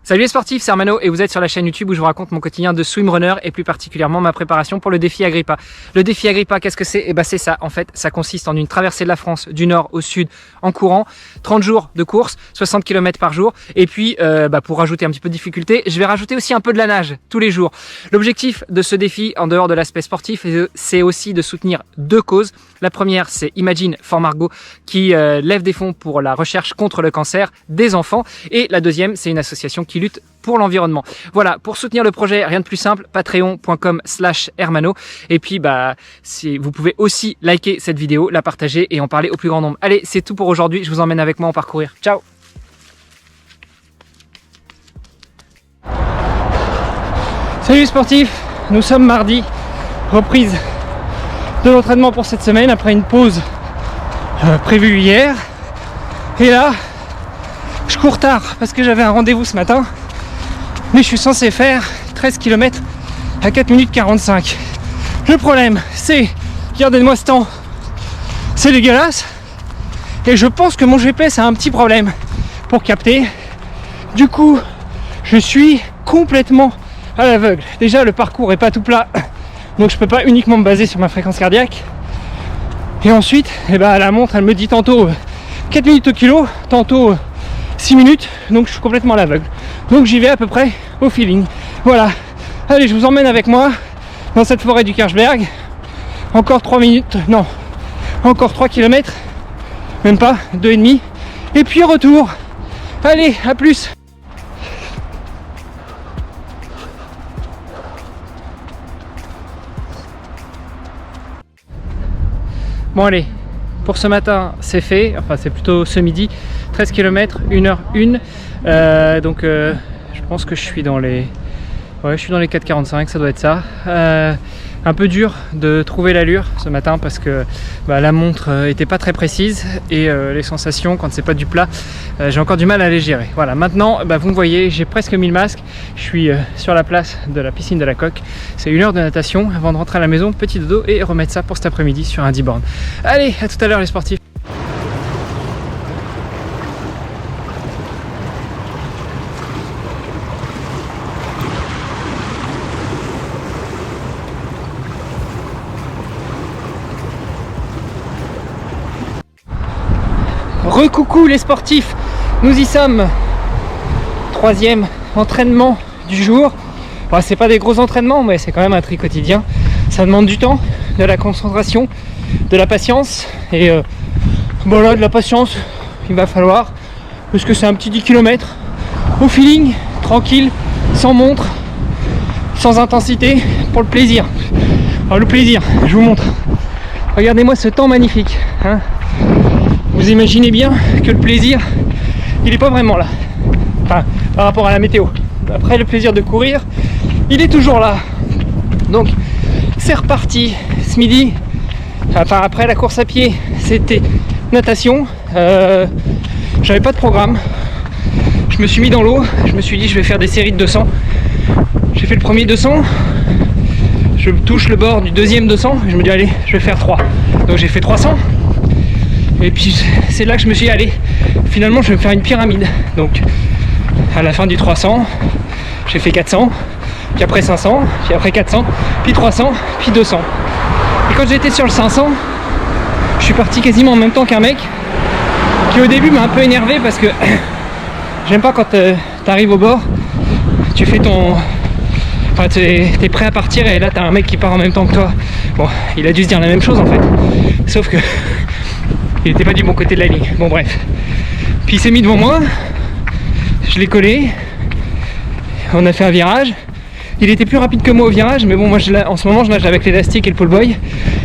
Salut les sportifs, c'est Armano et vous êtes sur la chaîne YouTube où je vous raconte mon quotidien de swimrunner et plus particulièrement ma préparation pour le défi Agrippa. Le défi Agrippa, qu'est-ce que c'est? Eh ben c'est ça, en fait, ça consiste en une traversée de la France du nord au sud en courant, 30 jours de course, 60 km par jour et puis pour rajouter un petit peu de difficulté, je vais rajouter aussi un peu de la nage tous les jours. L'objectif de ce défi, en dehors de l'aspect sportif, c'est aussi de soutenir deux causes. La première, c'est Imagine for Margot qui lève des fonds pour la recherche contre le cancer des enfants et la deuxième, c'est une association qui lutte pour l'environnement. Voilà, pour soutenir le projet, rien de plus simple, patreon.com/hermano. Et puis, vous pouvez aussi liker cette vidéo, la partager et en parler au plus grand nombre. Allez, c'est tout pour aujourd'hui. Je vous emmène avec moi en parcourir. Ciao! Salut les sportifs, nous sommes mardi, reprise de l'entraînement pour cette semaine après une pause prévue hier. Et là, je cours tard parce que j'avais un rendez-vous ce matin, mais je suis censé faire 13 km à 4 minutes 45. Le problème, c'est, regardez-moi ce temps, c'est dégueulasse, et je pense que mon GPS a un petit problème pour capter. Du coup, je suis complètement à l'aveugle. Déjà, le parcours est pas tout plat, donc je peux pas uniquement me baser sur ma fréquence cardiaque. Et ensuite, la montre, elle me dit tantôt 4 minutes au kilo, tantôt 6 minutes, donc je suis complètement à l'aveugle. Donc j'y vais à peu près au feeling. Voilà. Allez, je vous emmène avec moi dans cette forêt du Kirchberg. Encore 3 minutes, non, encore 3 km, même pas, 2,5. Et puis retour. Allez, à plus. Bon allez, pour ce matin c'est fait, enfin c'est plutôt ce midi, 13 km, 1h01, je pense que je suis dans les 4,45, ça doit être ça. Un peu dur de trouver l'allure ce matin parce que la montre était pas très précise et les sensations quand c'est pas du plat, j'ai encore du mal à les gérer. Voilà, maintenant vous me voyez, j'ai presque mis le masque, je suis sur la place de la piscine de la Coque. C'est 1 heure de natation avant de rentrer à la maison, petit dodo et remettre ça pour cet après-midi sur un 10 bornes. Allez, à tout à l'heure les sportifs. Recoucou les sportifs, nous y sommes. 3e entraînement du jour. Bon, c'est pas des gros entraînements, mais c'est quand même un tri quotidien. Ça demande du temps, de la concentration, de la patience. Et de la patience, il va falloir. Parce que c'est un petit 10 km au feeling, tranquille, sans montre, sans intensité, pour le plaisir. Alors le plaisir, je vous montre. Regardez-moi ce temps magnifique. Vous imaginez bien que le plaisir, il n'est pas vraiment là. Enfin, par rapport à la météo. Après, le plaisir de courir, il est toujours là. Donc, c'est reparti. Ce midi, après la course à pied, c'était natation. J'avais pas de programme. Je me suis mis dans l'eau. Je me suis dit, je vais faire des séries de 200. J'ai fait le premier 200. Je touche le bord du deuxième 200. Et je me dis, allez, je vais faire 3. Donc, j'ai fait 300. Et puis c'est là que je me suis dit, allez, finalement je vais me faire une pyramide. Donc à la fin du 300, j'ai fait 400, puis après 500, puis après 400, puis 300, puis 200. Et quand j'étais sur le 500, je suis parti quasiment en même temps qu'un mec qui au début m'a un peu énervé parce que j'aime pas quand t'arrives au bord, tu fais t'es prêt à partir et là t'as un mec qui part en même temps que toi. Bon, il a dû se dire la même chose en fait, sauf que il était pas du bon côté de la ligne. Bon bref. Puis il s'est mis devant moi. Je l'ai collé. On a fait un virage. Il était plus rapide que moi au virage, mais bon moi en ce moment je nage avec l'élastique et le pull boy.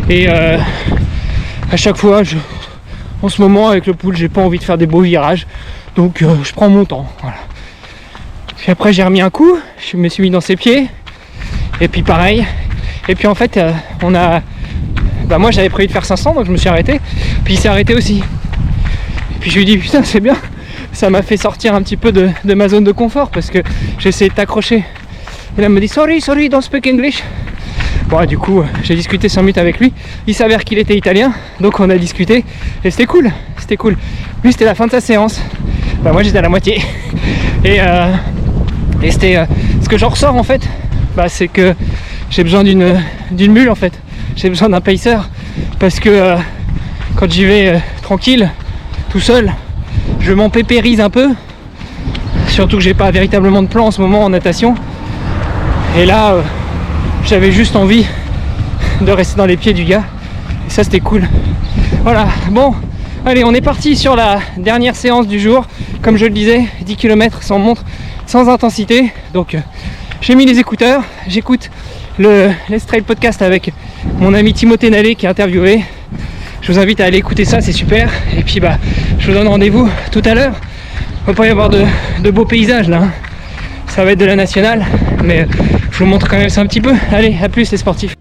Et à chaque fois, en ce moment avec le pull, j'ai pas envie de faire des beaux virages. Donc je prends mon temps. Voilà. Puis après j'ai remis un coup, je me suis mis dans ses pieds. Et puis pareil. Et puis en fait moi j'avais prévu de faire 500, donc je me suis arrêté. Puis il s'est arrêté aussi. Et puis je lui ai dit putain c'est bien. Ça m'a fait sortir un petit peu de ma zone de confort parce que j'ai essayé de t'accrocher. Et là il me dit sorry, don't speak English. Bon du coup j'ai discuté 5 minutes avec lui. Il s'avère qu'il était italien, donc on a discuté. Et c'était cool. Lui c'était la fin de sa séance. Moi j'étais à la moitié. Et Et c'était ce que j'en ressors en fait, c'est que j'ai besoin d'une mule en fait. J'ai besoin d'un pacer parce que quand j'y vais tranquille, tout seul, je m'empépérise un peu. Surtout que j'ai pas véritablement de plan en ce moment en natation. Et là, j'avais juste envie de rester dans les pieds du gars. Et ça, c'était cool. Voilà, bon, allez, on est parti sur la dernière séance du jour. Comme je le disais, 10 km sans montre, sans intensité. Donc, j'ai mis les écouteurs, j'écoute le Let's Trail podcast avec mon ami Timothée Nallet qui est interviewé. Je vous invite à aller écouter ça, c'est super. Et puis, je vous donne rendez-vous tout à l'heure. Il va pas y avoir de beaux paysages là. Ça va être de la nationale, mais je vous montre quand même ça un petit peu. Allez, à plus les sportifs.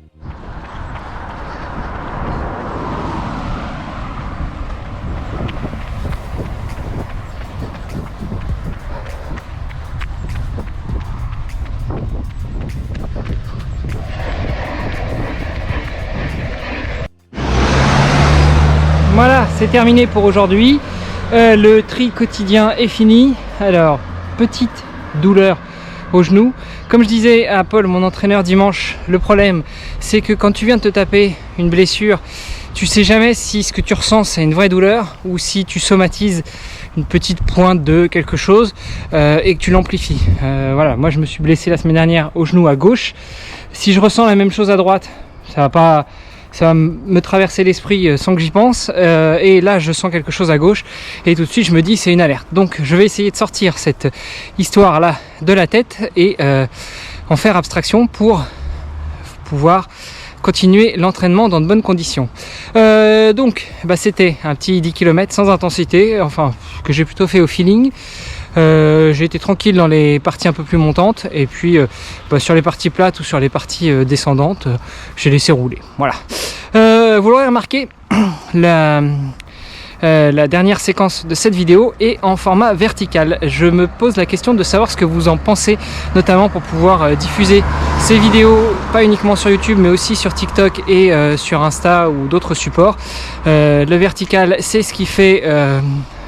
Voilà, c'est terminé pour aujourd'hui. Le tri quotidien est fini. Alors, petite douleur au genou. Comme je disais à Paul, mon entraîneur dimanche, le problème, c'est que quand tu viens de te taper une blessure, tu sais jamais si ce que tu ressens, c'est une vraie douleur ou si tu somatises une petite pointe de quelque chose et que tu l'amplifies. Voilà, moi je me suis blessé la semaine dernière au genou à gauche. Si je ressens la même chose à droite, ça va me traverser l'esprit sans que j'y pense, et là je sens quelque chose à gauche et tout de suite je me dis c'est une alerte. Donc je vais essayer de sortir cette histoire là de la tête et en faire abstraction pour pouvoir continuer l'entraînement dans de bonnes conditions. Donc c'était un petit 10 km sans intensité, enfin que j'ai plutôt fait au feeling. J'ai été tranquille dans les parties un peu plus montantes et puis sur les parties plates ou sur les parties descendantes, j'ai laissé rouler. Voilà. Vous l'aurez remarqué, la dernière séquence de cette vidéo est en format vertical. Je me pose la question de savoir ce que vous en pensez, notamment pour pouvoir diffuser ces vidéos, pas uniquement sur YouTube, mais aussi sur TikTok et sur Insta ou d'autres supports. Le vertical, c'est ce qui fait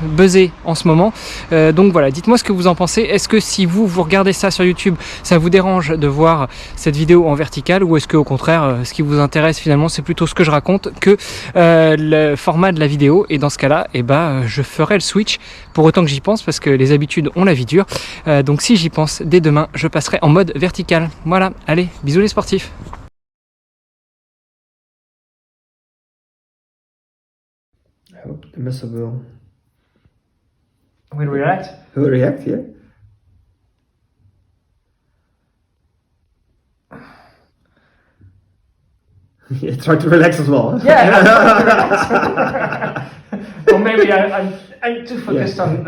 buzzer en ce moment. Donc voilà, dites-moi ce que vous en pensez. Est-ce que si vous regardez ça sur YouTube, ça vous dérange de voir cette vidéo en vertical, ou est-ce que au contraire, ce qui vous intéresse finalement, c'est plutôt ce que je raconte que le format de la vidéo? Et dans ce cas-là, je ferai le switch pour autant que j'y pense, parce que les habitudes ont la vie dure. Donc si j'y pense, dès demain, je passerai en mode vertical. Voilà, allez, bisous les sportifs. I hope the muscle Will react? will react, yeah. Yeah, try to relax as well. Huh? Yeah, or maybe I'm too focused on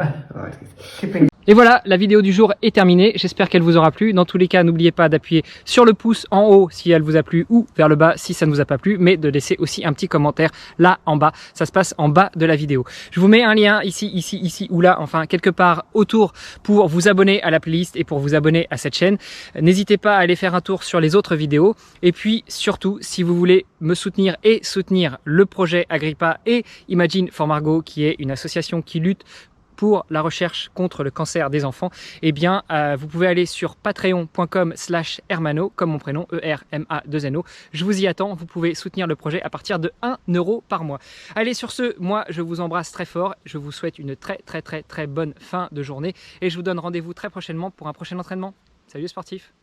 keeping. Et voilà, la vidéo du jour est terminée. J'espère qu'elle vous aura plu. Dans tous les cas, n'oubliez pas d'appuyer sur le pouce en haut si elle vous a plu, ou vers le bas si ça ne vous a pas plu, mais de laisser aussi un petit commentaire là en bas. Ça se passe en bas de la vidéo. Je vous mets un lien ici ou là, enfin quelque part autour, pour vous abonner à la playlist et pour vous abonner à cette chaîne. N'hésitez pas à aller faire un tour sur les autres vidéos. Et puis surtout, si vous voulez me soutenir et soutenir le projet Agrippa et Imagine for Margot, qui est une association qui lutte pour la recherche contre le cancer des enfants, vous pouvez aller sur patreon.com/hermano, comme mon prénom, ERMA2NO. Je vous y attends, vous pouvez soutenir le projet à partir de 1 € par mois. Allez, sur ce, moi je vous embrasse très fort, je vous souhaite une très bonne fin de journée et je vous donne rendez-vous très prochainement pour un prochain entraînement. Salut les sportifs!